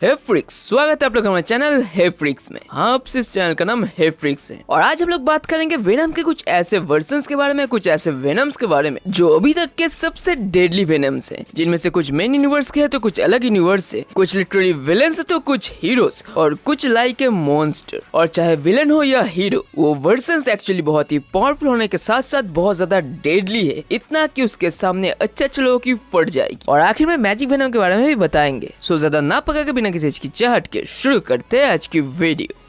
हे फ्रिक्स, स्वागत है आप लोग हमारे चैनल हे फ्रिक्स में। आप इस चैनल का नाम हे फ्रिक्स है और आज हम लोग बात करेंगे वेनम के कुछ ऐसे वर्जन्स के बारे में, कुछ ऐसे वेनम्स के बारे में जो अभी तक के सबसे डेडली वेनम्स हैं, जिनमें से कुछ मेन यूनिवर्स के हैं तो कुछ अलग यूनिवर्स से, कुछ लिटरली विलेंस है तो कुछ हीरोज और कुछ लाइक ए मॉन्स्टर। और चाहे विलन हो या हीरो, वो वर्जन्स एक्चुअली बहुत ही पावरफुल होने के साथ साथ बहुत ज्यादा डेडली है, इतना कि उसके सामने अच्छे लोगों की फट जाएगी। और आखिर में मैजिक वेनम के बारे में भी बताएंगे। सो ज्यादा ना पका के बिना किसी की चाहत के शुरू करते हैं आज की वीडियो।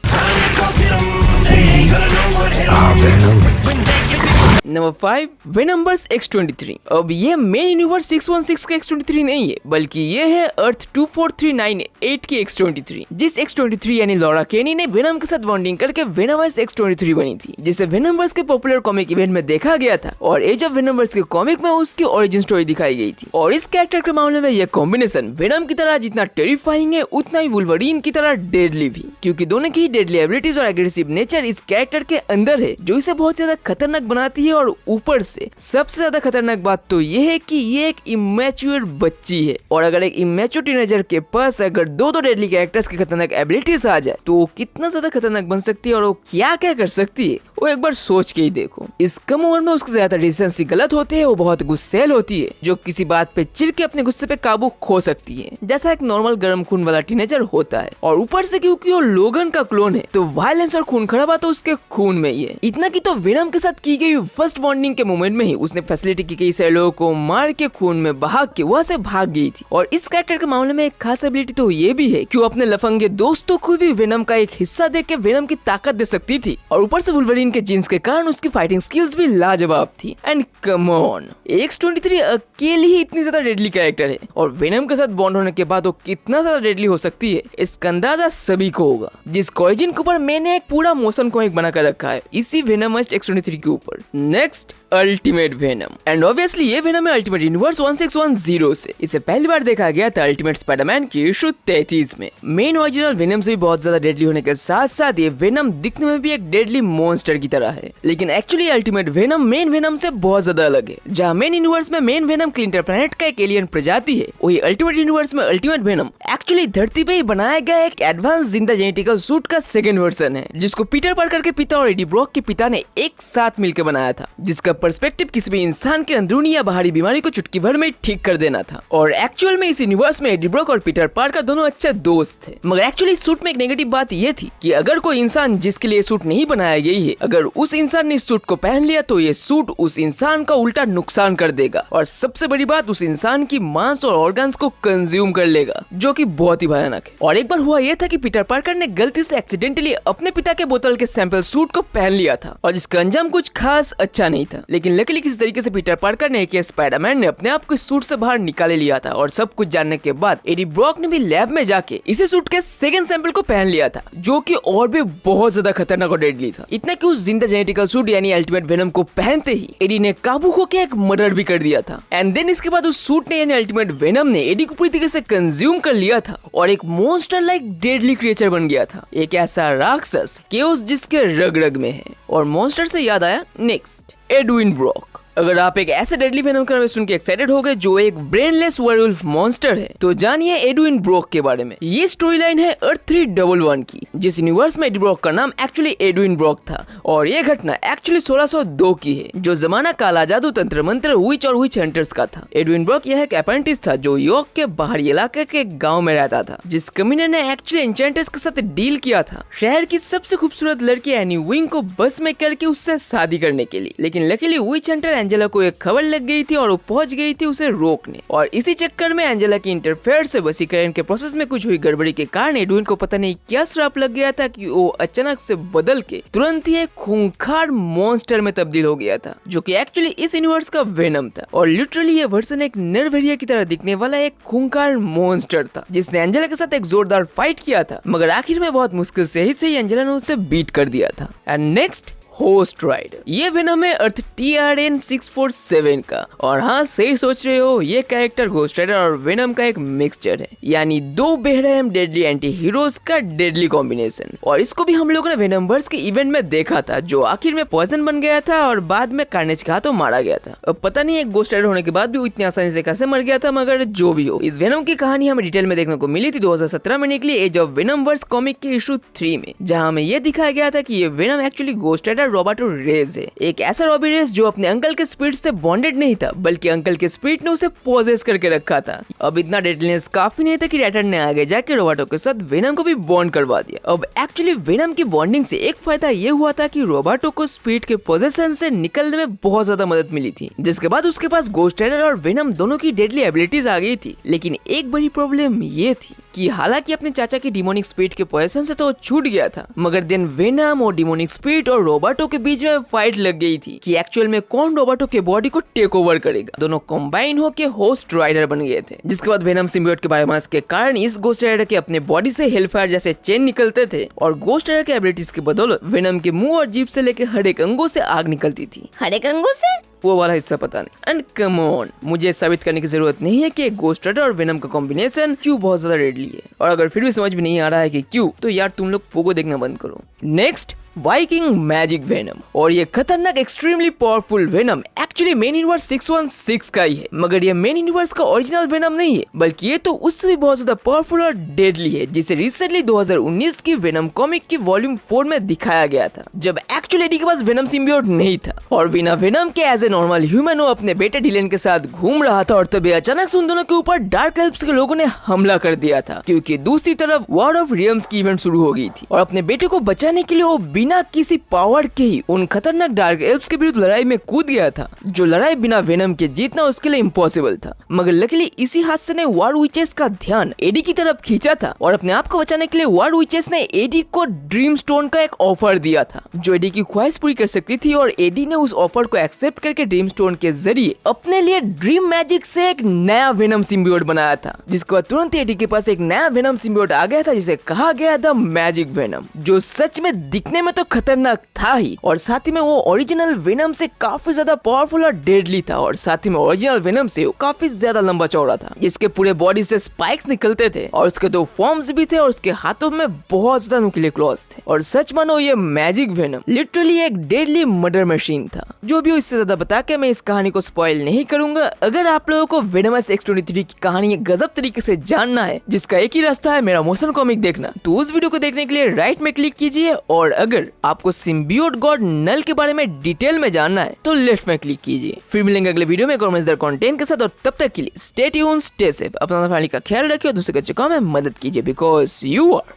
Number 5, वेनमवर्स X23। अब ये मेन यूनिवर्स 616 का X23 नहीं है, बल्कि ये है अर्थ 24398 की X23, जिस X23 यानी लॉरा केनी ने वेनम के साथ बॉन्डिंग करके वेनमवर्स X23 बनी थी, जिसे वेनमवर्स के पॉपुलर कॉमिक इवेंट में देखा गया था और एज ऑफ वेनमवर्स के कॉमिक में उसकी ओरिजिन स्टोरी दिखाई गई थी। और इस कैरेक्टर के मामले में यह कॉम्बिनेशन वेनम की तरह जितना टेरिफाइंग है, उतना ही वुल्वरीन की तरह डेडली भी, क्योंकि दोनों की डेडली एबिलिटीज और एग्रेसिव नेचर इस कैरेक्टर के अंदर है, जो इसे बहुत ज्यादा खतरनाक बनाती है। और ऊपर से सबसे ज्यादा खतरनाक बात तो ये है कि ये एक इमैच्योर बच्ची है, और अगर एक इमैच्योर टीनेजर के पास अगर दो डेडली कैरेक्टर्स की खतरनाक एबिलिटीज आ जाए तो वो कितना ज्यादा खतरनाक बन सकती है और वो क्या क्या कर सकती है, वो एक बार सोच के ही देखो। इस कम उम्र में उसके ज्यादा डिसीजन गलत होते हैं, वो बहुत गुस्सैल होती है, जो किसी बात पे चिढ़ के अपने गुस्से पे काबू खो सकती है, जैसा एक नॉर्मल गर्म खून वाला टीनेजर होता है। और ऊपर से क्योंकि वो लोगन का क्लोन है, तो वायलेंस और खून खराबा तो उसके खून में ही है। इतना की तो वेनम के साथ की गई फर्स्ट बॉन्डिंग के मोमेंट में ही उसने फैसिलिटी की कई सारे लोगों को मार के खून में बहा के वहां से भाग गई थी। और इस कैरेक्टर के मामले में एक खास एबिलिटी तो ये भी है कि वो अपने लफंगे दोस्तों को भी वेनम का एक हिस्सा दे के वेनम की ताकत दे सकती थी। और ऊपर से वुल्वरीन के जीन्स के कारण उसकी फाइटिंग स्किल्स भी लाजवाब थी। एंड कम ऑन, X23 अकेली ही इतनी ज्यादा डेडली कैरेक्टर है, और वेनम के साथ बॉन्ड होने के बाद वो कितना ज्यादा डेडली हो सकती है, इसका अंदाजा सभी को होगा। जिस ओरिजिन के ऊपर मैंने एक पूरा मोशन कॉमिक बना कर रखा है इसी वेनमवर्स X23 के ऊपर। Next, ultimate venom. And obviously ये वेनम है अल्टीमेट यूनिवर्स 1610 से। इसे पहली बार देखा गया था अल्टीमेट स्पाइडरमैन की इशू 33 में। मेन ओरिजिनल वेनम से भी बहुत ज्यादा डेडली होने के साथ साथ ये वेनम दिखने में भी एक डेडली मॉन्स्टर की तरह है, लेकिन actually ultimate venom main venom से बहुत ज्यादा अलग है। जहाँ मेन यूनिवर्स में मेन वेनम क्लिंटर प्लैनेट का एक एलियन प्रजाति है, वही अल्टीमेट यूनिवर्स में अल्टीमेट वेनम एक्चुअली धरती पे ही बनाया गया एक एडवांस जिंदा जेनेटिकल सूट का सेकंड वर्जन है, जिसको पीटर पार्कर के पिता और एडी ब्रॉक के पिता ने एक साथ मिलकर बनाया था, जिसका पर्सपेक्टिव किसी भी इंसान के अंदरूनी या बाहरी बीमारी को चुटकी भर में ठीक कर देना था। और एक्चुअल में इस यूनिवर्स में एडी ब्रॉक और पीटर पार्कर दोनों अच्छे दोस्त थे, मगर एक्चुअली इस सूट में एक नेगेटिव बात ये थी कि अगर कोई इंसान जिसके लिए सूट नहीं बनाया गई है, अगर उस इंसान ने इस सूट को पहन लिया तो ये सूट उस इंसान का उल्टा नुकसान कर देगा, और सबसे बड़ी बात उस इंसान की मांस और ऑर्गन्स को कंज्यूम कर लेगा, जो कि बहुत ही भयानक है। और एक बार हुआ यह था कि पीटर पार्कर ने गलती से एक्सीडेंटली अपने पिता के बोतल के सैंपल सूट को पहन लिया था, और जिसका अंजाम कुछ खास अच्छा नहीं था। लेकिन लकीली किसी तरीके से पीटर पार्कर ने कि स्पाइडरमैन ने अपने आप को सूट से बाहर निकाले लिया था, और सब कुछ जानने के बाद एडी ब्रॉक ने भी लैब में जाके इसी सूट के सेकंड सैंपल को पहन लिया था, जो कि और भी बहुत ज्यादा खतरनाक और डेडली था। इतना कि उस जिंदा जेनेटिकल सूट यानी अल्टीमेट वेनम को पहनते ही एडी ने काबू होकर एक मर्डर भी कर दिया था। एंड देन इसके बाद उस सूट ने यानी अल्टीमेट वेनम ने एडी को पूरी तरीके से कंज्यूम कर लिया था और एक मॉन्स्टर लाइक डेडली क्रिएचर बन गया था, एक ऐसा राक्षस केओस जिसके रग रग में है। और मॉन्स्टर से याद आया, नेक्स्ट, एडविन ब्रॉक। अगर आप एक ऐसे डेडली वेनम के बारे में सुन के एक्साइटेड हो गए जो एक ब्रेनलेस वेयरवुल्फ मॉन्स्टर है, तो जानिए एडविन ब्रॉक के बारे में। ये स्टोरी लाइन है अर्थ 311 की, जिस यूनिवर्स में एडी ब्रॉक का नाम एक्चुअली एडविन ब्रॉक था, और ये घटना एक्चुअली 1602 की है, जो जमाना काला जादू, तंत्र मंत्र, विच और विच हंटर्स का था। एडविन ब्रॉक यह एक अप्रेंटिस था जो यॉर्क के बाहरी इलाके के गाँव में रहता था, जिस कमीने ने एक्चुअली एन्चेंट्रेस के साथ डील किया था शहर की सबसे खूबसूरत लड़की एनी विंग को बस में करके उससे शादी करने के लिए। लेकिन लकीली विच हंटर एंजेला को एक खबर लग गई थी और वो पहुंच गई थी उसे रोकने, और इसी चक्कर में एंजेला की इंटरफेयर से वसीकरण के प्रोसेस में कुछ हुई गड़बड़ी के कारण एडविन को पता नहीं क्या श्राप लग गया था कि वो अचानक से बदल के तुरंत ही एक खूंखार मॉन्स्टर में तब्दील हो गया था, जो कि एक्चुअली इस यूनिवर्स का वेनम था। और लिटरली ये वर्जन एक नरभेड़िया की तरह दिखने वाला एक खूंखार मॉन्स्टर था, जिसने एंजेला के साथ एक जोरदार फाइट किया था, मगर आखिर में बहुत मुश्किल से ही एंजेला ने उसे बीट कर दिया था। And next, ghost rider. ये वेनम है अर्थ TRN-647 का। और हाँ, सही सोच रहे हो, ये कैरेक्टर घोस्ट राइडर और वेनम का एक मिक्सचर है, यानी दो बेरहम डेडली एंटी हीरोज का डेडली कॉम्बिनेशन। और इसको भी हम लोगों ने वेनमवर्स के इवेंट में देखा था, जो आखिर में पॉइजन बन गया था और बाद में कार्नेज के हाथों मारा गया था। अब पता नहीं एक घोस्ट राइडर होने के बाद भी इतनी आसानी से कैसे मर गया था, मगर जो भी हो, इस वेनम की कहानी हमें डिटेल में देखने को मिली थी 2017 में निकली एज ऑफ वेनमवर्स कॉमिक के इशू 3 में, जहां हमें यह दिखाया गया था कि ये वेनम actually ghost rider Roberto Reyes है, एक ऐसा रॉबी रेज जो अपने अंकल के स्पिरिट से बॉन्डेड नहीं था, बल्कि अंकल के स्पिरिट ने उसे पोजेस करके रखा था। अब इतना डेडलीनेस काफी नहीं था कि राइटर ने आगे जाके रोबर्टो के साथ वेनम को भी बॉन्ड करवा दिया। अब एक्चुअली वेनम की बॉन्डिंग से एक फायदा ये हुआ था कि रोबर्टो को स्पिरिट के पोजेशन से निकलने में बहुत ज्यादा मदद मिली थी, जिसके बाद उसके पास घोस्ट राइडर और वेनम दोनों की डेडली एबिलिटीज आ गई थी। लेकिन एक बड़ी प्रॉब्लम ये थी कि हालांकि अपने चाचा की डिमोनिक स्पिरिट के पोजीशन से तो छूट गया था, मगर देन वेनम और डिमोनिक स्पिरिट और रोबर्टो के बीच में फाइट लग गई थी कि एक्चुअल में कौन रोबर्टो के बॉडी को टेक ओवर करेगा। दोनों कंबाइन होके होस्ट राइडर बन गए थे, जिसके बाद वेनम सिम्बियोट के बायोमास के कारण इस घोस्ट राइडर के अपने बॉडी से हेलफायर जैसे चेन निकलते थे, और घोस्ट राइडर के एबिलिटीज की बदौलत वेनम के मुंह और जीभ से लेकर हर एक अंगों से आग निकलती थी। हर एक अंगों से? वो वाला हिस्सा पता नहीं। एंड कम ऑन, मुझे साबित करने की जरूरत नहीं है कि घोस्ट राइडर और वेनम का कॉम्बिनेशन क्यों बहुत ज्यादा डेडली है, और अगर फिर भी समझ में नहीं आ रहा है कि क्यों, तो यार तुम लोग पोगो देखना बंद करो। Next, Viking magic venom. और ये खतरनाक extremely powerful venom actually main universe 616 का ही है, मगर ये मेन यूनिवर्स का ओरिजिनल वेनम नहीं है, बल्कि ये तो उससे भी बहुत ज्यादा पावरफुल और डेडली है, जिसे रिसेंटली 2019 की वेनम कॉमिक की वॉल्यूम 4 में दिखाया गया था, जब एक्चुअली एडी के पास वेनम सिम्बियोट नहीं था और बिना वेनम के एज ए नॉर्मल ह्यूमन वो अपने बेटे डिलेन के साथ घूम रहा था। और तभी अचानक से उन दोनों के ऊपर डार्क एल्फ्स के लोगों ने हमला कर दिया था, क्योंकि दूसरी तरफ वॉर ऑफ रियम्स की इवेंट शुरू हो गई थी, और अपने बेटे को बचाने के लिए वो बिना किसी पावर के ही उन खतरनाक डार्क एल्फ्स के विरुद्ध लड़ाई में कूद गया था, जो लड़ाई बिना वेनम के जीतना उसके लिए इम्पॉसिबल था। मगर लकीली इसी हादसे ने वॉर विचेस का ध्यान एडी की तरफ खींचा था, और अपने आप को बचाने के लिए वॉर विचेस ने एडी को ड्रीम स्टोन का एक ऑफर दिया था, जो एडी की ख्वाहिश पूरी कर सकती थी, और एडी ने उस ऑफर को एक्सेप्ट करके ड्रीम स्टोन के जरिए अपने लिए ड्रीम मैजिक से एक नया वेनम सिम्बियोट बनाया था, जिसके बाद तुरंत एडी के पास एक नया वेनम सिम्बियोट आ गया था, जिसे कहा गया द मैजिक वेनम, जो सच में दिखने में तो खतरनाक था ही, और साथ ही में वो ओरिजिनल वेनम से काफी ज्यादा पावरफुल और डेडली था, और साथ ही में ओरिजिनल वेनम से वो काफी ज्यादा लंबा चौड़ा था, जिसके पूरे बॉडी से स्पाइक्स निकलते थे, और उसके दो फॉर्म्स भी थे, और उसके हाथों में बहुत ज्यादा नुकीले क्लॉज थे। और सच मानो ये मैजिक वेनम लिटरली एक डेडली मर्डर मशीन था। जो भी हो, इससे ज्यादा बता के मैं इस कहानी को स्पॉइल नहीं करूंगा। अगर आप लोगों को वेनमस X-23 की कहानी गजब तरीके से जानना है, जिसका एक ही रास्ता है मेरा मोशन कॉमिक देखना, तो उस वीडियो को देखने के लिए राइट में क्लिक कीजिए, और अगर आपको सिम्बियोट गॉड नल के बारे में डिटेल में जानना है तो लेफ्ट में क्लिक कीजिए। फिर मिलेंगे अगले वीडियो में एक और मजेदार कंटेंट के साथ, और तब तक के लिए स्टे ट्यून्ड, स्टे सेफ, अपना फैमिली का ख्याल रखिए और दूसरे के चक्कर में मदद कीजिए, बिकॉज यू आर